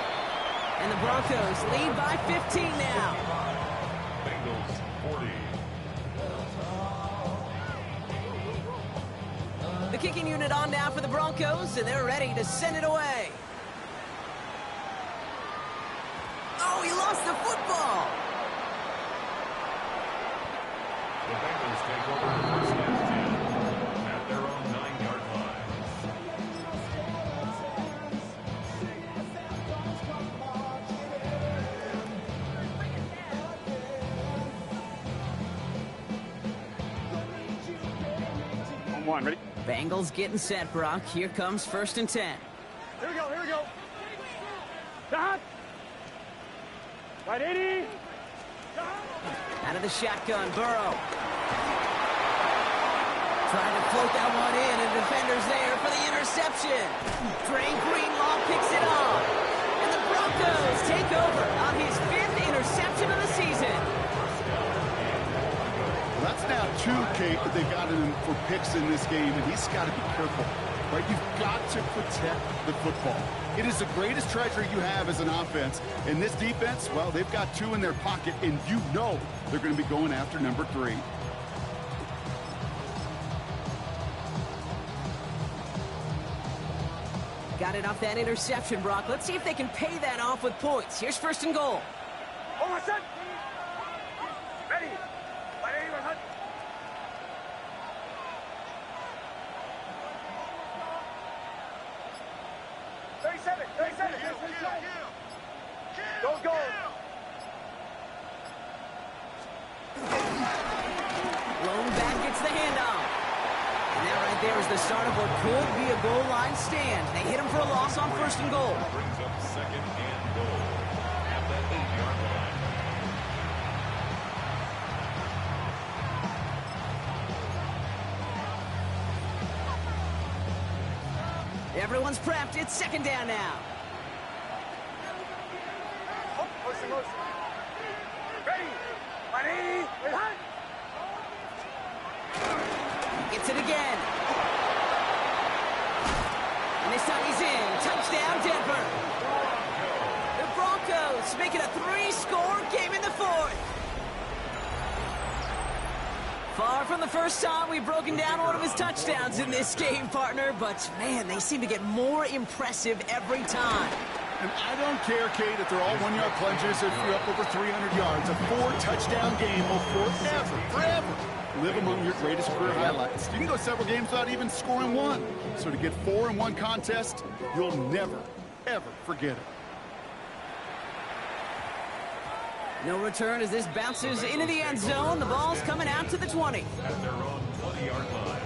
And the Broncos lead by 15 now. Bengals 40. The kicking unit on now for the Broncos, and they're ready to send it away. Oh, he lost the football. The Bengals take over the first and 10 at their own 9-yard line. On 1, ready? Bengals getting set, Brock. Here comes 1st and 10. Here we go, here we go. Stop. Right 80. Out of the shotgun, Burrow. Trying to float that one in, and defender's there for the interception. Dre Greenlaw picks it off. And the Broncos take over on his 5th interception of the season. Well, that's now 2, Kate, that they've got him for picks in this game, and he's got to be careful. Right? You've got to protect the football. It is the greatest treasure you have as an offense. And this defense, well, they've got 2 in their pocket, and you know they're going to be going after number 3. Got it off that interception, Brock. Let's see if they can pay that off with points. Here's 1st and goal. Oh, my set. Ready. Right 80, my son. Don't go. Lone back gets the handoff. And that right there is the start of what could be a goal line stand. They hit him for a loss on 1st and goal. Brings up 2nd and goal at that 8-yard line. Everyone's prepped. It's 2nd down now. Motion. Ready. 180. Wait, hot. Gets it again. And this time he's in. Touchdown, Denver. The Broncos make it a 3-score game in the 4th. Far from the first time we've broken down one of his touchdowns in this game, partner. But, man, they seem to get more impressive every time. And I don't care, Kate, if they're all 1-yard plunges or if you're up over 300 yards. A 4-touchdown game will forever live among your greatest career highlights. You can go several games without even scoring 1. So to get 4 in one contest, you'll never, ever forget it. No return as this bounces into the end zone. The ball's coming out to the 20. At their own 20-yard line.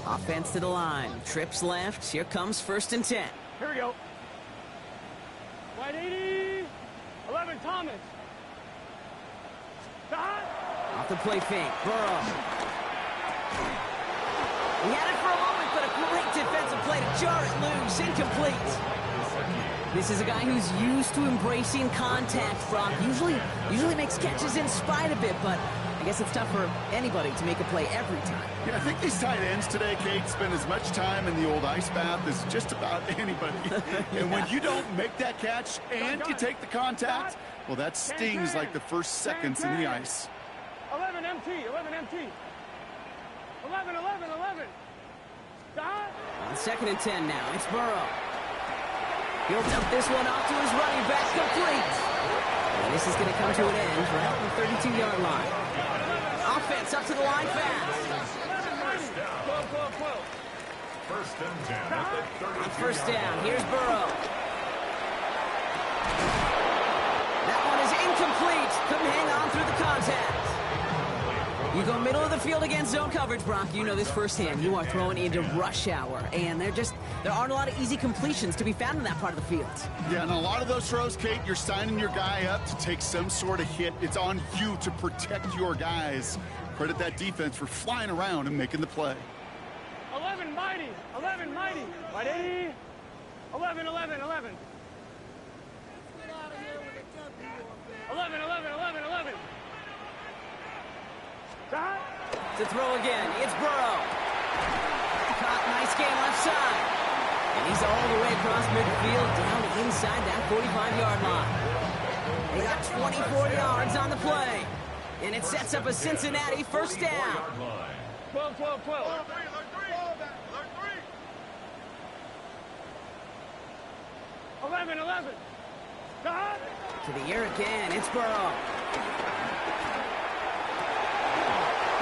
Offense to the line. Trips left. Here comes 1st and 10. Here we go. 180. 11, Thomas. Stop. Off the play fake. Burrow. He had it for a moment, but a great defensive play to jar it loose. Incomplete. This is a guy who's used to embracing contact, Brock. Usually makes catches in spite of it, but I guess it's tough for anybody to make a play every time. Yeah, I think these tight ends today, Kate, spend as much time in the old ice bath as just about anybody. And when you don't make that catch and you take the contact, well, that stings like the first seconds in the ice. 11 MT, 11 MT. 11, 11, 11. Dot. On 2nd and 10 now, it's Burrow. He'll dump this one off to his running back, complete. And this is going to come to an end right at the 32-yard line. Offense up to the line fast. 12. First and 10 at the 32. First down, here's Burrow. That one is incomplete. Couldn't hang on through the contact. You go middle of the field against zone coverage, Brock. You know this firsthand. You are throwing into rush hour, and there aren't a lot of easy completions to be found in that part of the field. Yeah, and a lot of those throws, Kate, you're signing your guy up to take some sort of hit. It's on you to protect your guys. Credit that defense for flying around and making the play. 11 mighty. 11 mighty. Right 80. 11, 11, 11. 11, 11, 11, 11. Dot. To throw again, it's Burrow. Caught, nice game left side. And he's all the way across midfield down inside that 45-yard line. They got 24 yards on the play. And it sets up a Cincinnati first down. 12, 12, 12. 11, 11. Dot. To the air again, it's Burrow.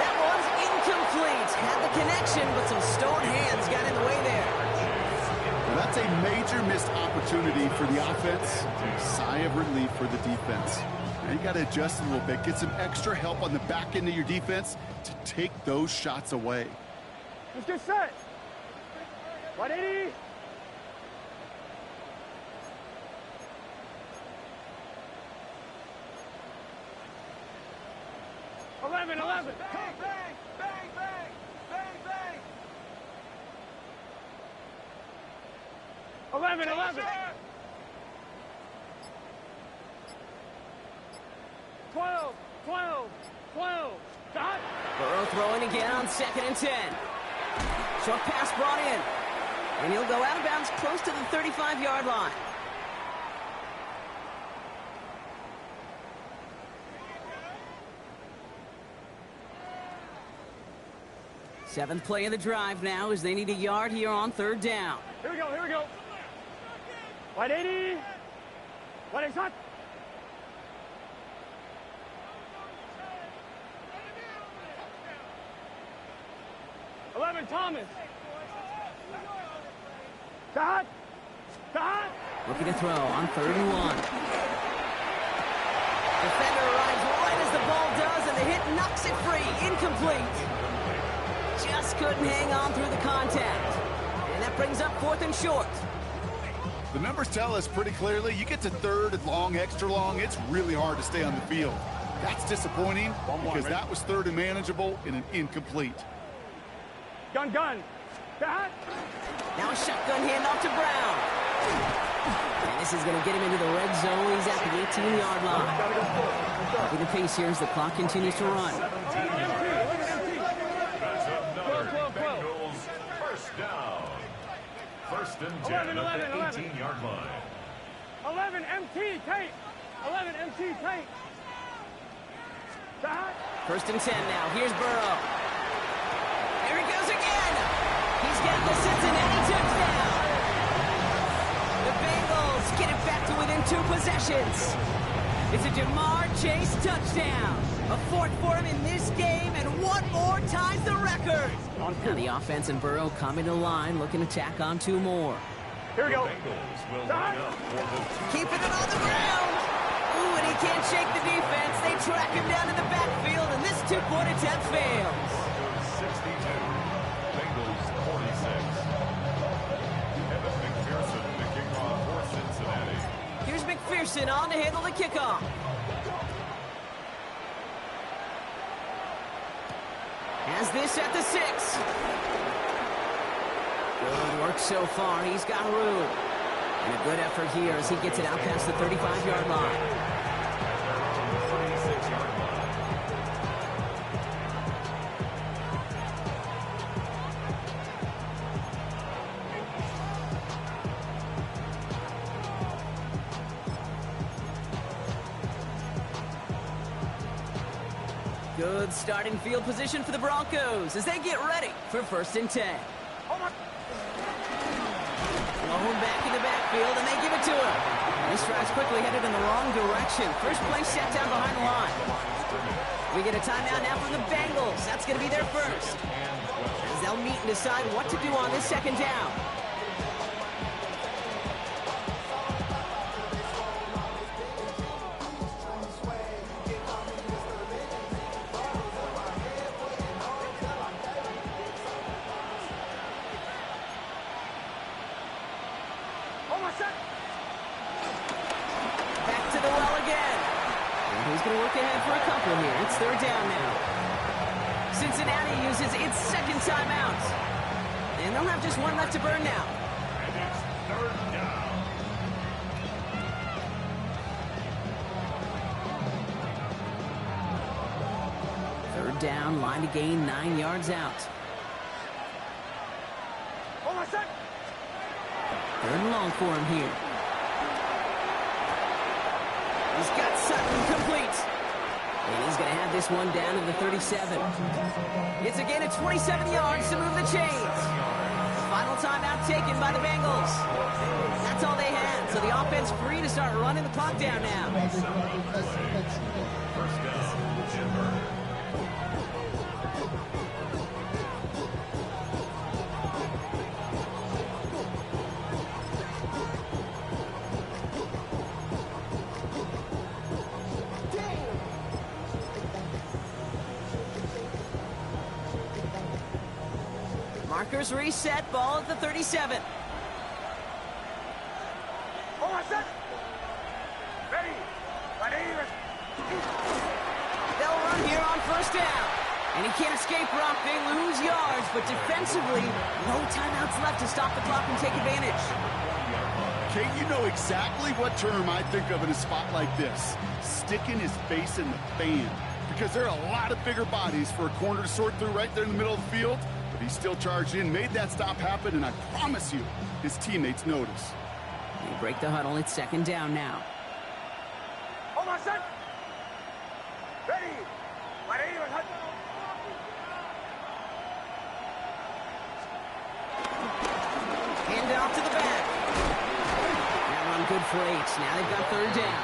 That one's incomplete. Had the connection, but some stone hands got in the way there. Well, that's a major missed opportunity for the offense. Sigh of relief for the defense. Now you got to adjust a little bit. Get some extra help on the back end of your defense to take those shots away. Let's get set. 180. 11, 11. Bang, bang, bang, bang, bang, bang. 11, 11. 12, 12, 12. Dot. Burrow throwing again on 2nd and 10. Short pass brought in. And he'll go out of bounds close to the 35-yard line. Seventh play of the drive now as they need a yard here on 3rd down. Here we go, here we go. 180. 180 shot. Thomas. Dot. Dot. Looking to throw on 3rd and 1. Defender arrives right as the ball does, and the hit knocks it free. Incomplete. Just couldn't hang on through the contact. And that brings up 4th and short. The numbers tell us pretty clearly, you get to 3rd and long, extra long, it's really hard to stay on the field. That's disappointing because that was 3rd and manageable and an incomplete. Gun. Dot. Now a shotgun handoff to Brown. And this is going to get him into the red zone. He's at the 18-yard line. With the pace here as the clock continues to run. Bengals first down. First and 10 at the 18-yard line. 11 MT Tate. 11 MT Tate. Dot. 1st and 10 now. Here's Burrow. Here he goes again. He's got the Cincinnati touchdown. The Bengals get it back to within 2 possessions. It's a Jamar Chase touchdown. A 4th for him in this game, and 1 more ties the record. Now the offense and Burrow coming to the line, looking to tack on 2 more. Here we go. Bengals will line up for the Keeping it on the ground. Ooh, and he can't shake the defense. They track him down in the backfield, and this 2-point attempt fails. 62. Bengals 46. Evan McPherson, the kickoff for Cincinnati. Here's McPherson on to handle the kickoff. Has this at the 6. Good work so far. He's got room. And a good effort here as he gets it out past the 35-yard line. Good starting field position for the Broncos as they get ready for 1st and 10. Thrown back in the backfield, and they give it to him. This drive's quickly headed in the wrong direction. First play set down behind the line. We get a timeout now from the Bengals. That's going to be their first. As they'll meet and decide what to do on this 2nd down. Back to the well again. And he's going to work ahead for a couple here. It's 3rd down now. Cincinnati uses its 2nd timeout. And they'll have just one left to burn now. And it's 3rd down. Third down, line to gain 9 yards out. 3rd and long for him here. He's got Sutton complete. And he's going to have this one down to the 37. It's a gain of 27 yards to move the chains. Final timeout taken by the Bengals. That's all they had, so the offense free to start running the clock down now. 1st down, Denver. Markers reset, ball at the 37. They'll run here on 1st down. And he can't escape, Brock. They lose yards, but defensively, no timeouts left to stop the clock and take advantage. Kate, you know exactly what term I think of in a spot like this. Sticking his face in the fan. Because there are a lot of bigger bodies for a corner to sort through right there in the middle of the field. But he still charged in, made that stop happen, and I promise you, his teammates notice. They break the huddle. It's 2nd down now. Hand off to the back. That run good for 8. Now they've got 3rd down.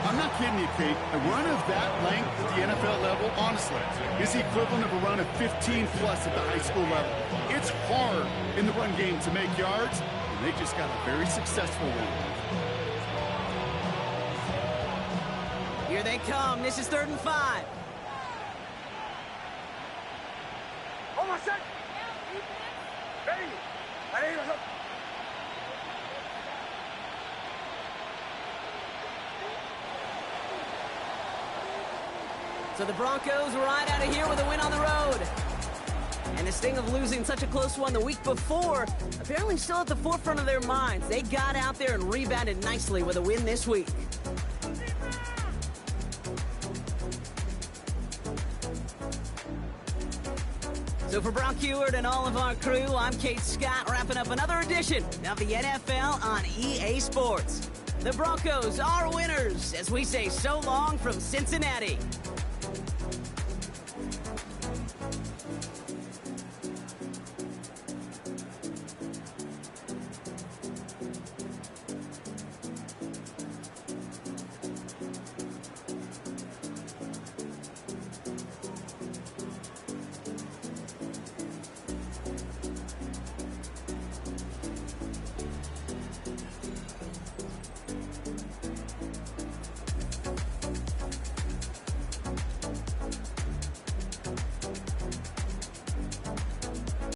I'm not kidding you, Kate. A run of that length at the NFL level, honestly, is the equivalent of a run of 15-plus at the high school level. It's hard in the run game to make yards, and they just got a very successful one. Here they come. This is 3rd and 5. So the Broncos ride out of here with a win on the road. And the sting of losing such a close one the week before, apparently still at the forefront of their minds. They got out there and rebounded nicely with a win this week. So for Brock Heward and all of our crew, I'm Kate Scott, wrapping up another edition of the NFL on EA Sports. The Broncos are winners as we say so long from Cincinnati.